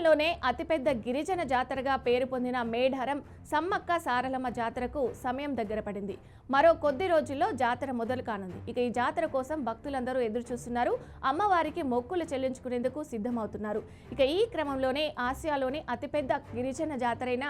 దేశంలోనే అతిపెద్ద గిరిజన జాతరగా పేరు పొందిన మేడారం సమ్మక్క సారలమ్మ జాతరకు సమయం దగ్గర పడింది. మరో కొద్ది రోజుల్లో జాతర మొదలు కానుంది. ఇక ఈ జాతర కోసం భక్తులందరూ ఎదురు చూస్తున్నారు. అమ్మవారికి మొక్కులు చెల్లించుకునేందుకు సిద్ధమవుతున్నారు. ఇక ఈ క్రమంలోనే ఆసియాలోని అతిపెద్ద గిరిజన జాతరైన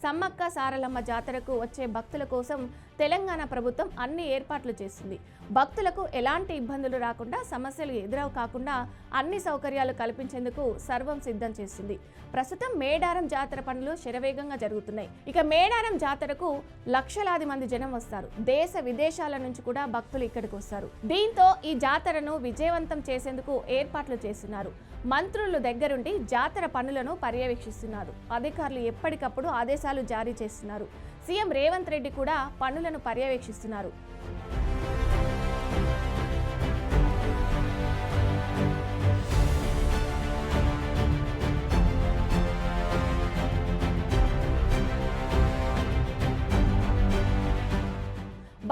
సమ్మక్క సారలమ్మ జాతరకు వచ్చే భక్తుల కోసం తెలంగాణ ప్రభుత్వం అన్ని ఏర్పాట్లు చేసింది. భక్తులకు ఎలాంటి ఇబ్బందులు రాకుండా, సమస్యలు ఎదురవు కాకుండా అన్ని సౌకర్యాలు కల్పించేందుకు సర్వం సిద్ధం చేసింది. ప్రస్తుతం మేడారం జాతర పనులు శరవేగంగా జరుగుతున్నాయి. ఇక మేడారం జాతరకు లక్షలాది మంది జనం వస్తారు. దేశ విదేశాల నుంచి కూడా భక్తులు ఇక్కడికి వస్తారు. దీంతో ఈ జాతరను విజయవంతం చేసేందుకు ఏర్పాట్లు చేస్తున్నారు. మంత్రులు దగ్గరుండి జాతర పనులను పర్యవేక్షిస్తున్నారు. అధికారులు ఎప్పటికప్పుడు ఆదేశాలు జారీ చేస్తున్నారు. సీఎం రేవంత్ రెడ్డి కూడా పనులను పర్యవేక్షిస్తున్నారు.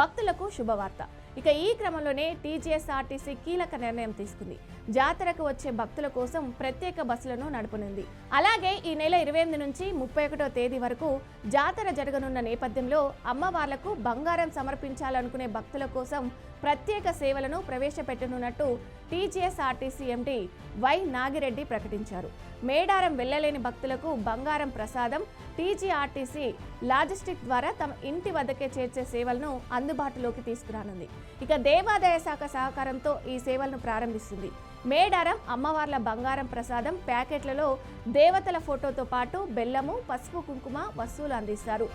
భక్తులకు శుభవార్త. ఇక ఈ క్రమంలోనే టీజీఎస్ఆర్టీసీ కీలక నిర్ణయం తీసుకుంది. జాతరకు వచ్చే భక్తుల కోసం ప్రత్యేక బస్సులను నడుపనుంది. అలాగే ఈ నెల 28 నుంచి 31వ తేదీ వరకు జాతర జరగనున్న నేపథ్యంలో అమ్మవార్లకు బంగారం సమర్పించాలనుకునే భక్తుల కోసం ప్రత్యేక సేవలను ప్రవేశపెట్టనున్నట్టు టీజీఎస్ఆర్టీసీ ఎండీ వై నాగిరెడ్డి ప్రకటించారు. మేడారం వెళ్లలేని భక్తులకు బంగారం ప్రసాదం టీజీఆర్టీసీ లాజిస్టిక్ ద్వారా తమ ఇంటి వద్దకే చేర్చే సేవలను అందుబాటులోకి తీసుకురానుంది. ఇక దేవాదాయ శాఖ సహకారంతో ఈ సేవలను ప్రారంభిస్తుంది. మేడారం అమ్మవార్ల బంగారం ప్రసాదం ప్యాకెట్లలో దేవతల ఫోటోతో పాటు బెల్లము, పసుపు, కుంకుమ వస్తువులు అందిస్తారు.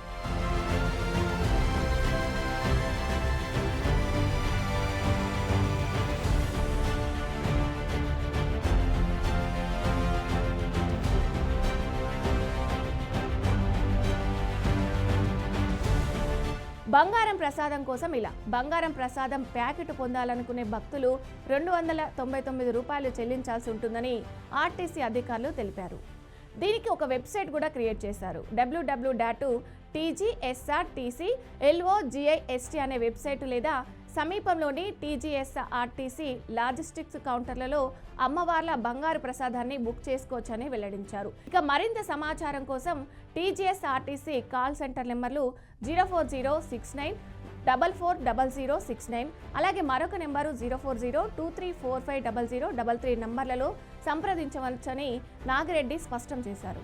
బంగారం ప్రసాదం కోసం ఇలా బంగారం ప్రసాదం ప్యాకెట్ పొందాలనుకునే భక్తులు 299 రూపాయలు చెల్లించాల్సి ఉంటుందని ఆర్టీసీ అధికారులు తెలిపారు. దీనికి ఒక వెబ్సైట్ కూడా క్రియేట్ చేశారు. www.tgsrtclogist అనే వెబ్సైట్ లేదా సమీపంలోని టీజీఎస్ఆర్టీసీ లాజిస్టిక్స్ కౌంటర్లలో అమ్మవార్ల బంగారు ప్రసాదాన్ని బుక్ చేసుకోవచ్చని వెల్లడించారు. ఇక మరింత సమాచారం కోసం టీజీఎస్ఆర్టీసీ కాల్ సెంటర్ నెంబర్లు 04069440069 అలాగే మరొక నెంబరు 04023450033 నంబర్లలో సంప్రదించవచ్చని నాగిరెడ్డి స్పష్టం చేశారు.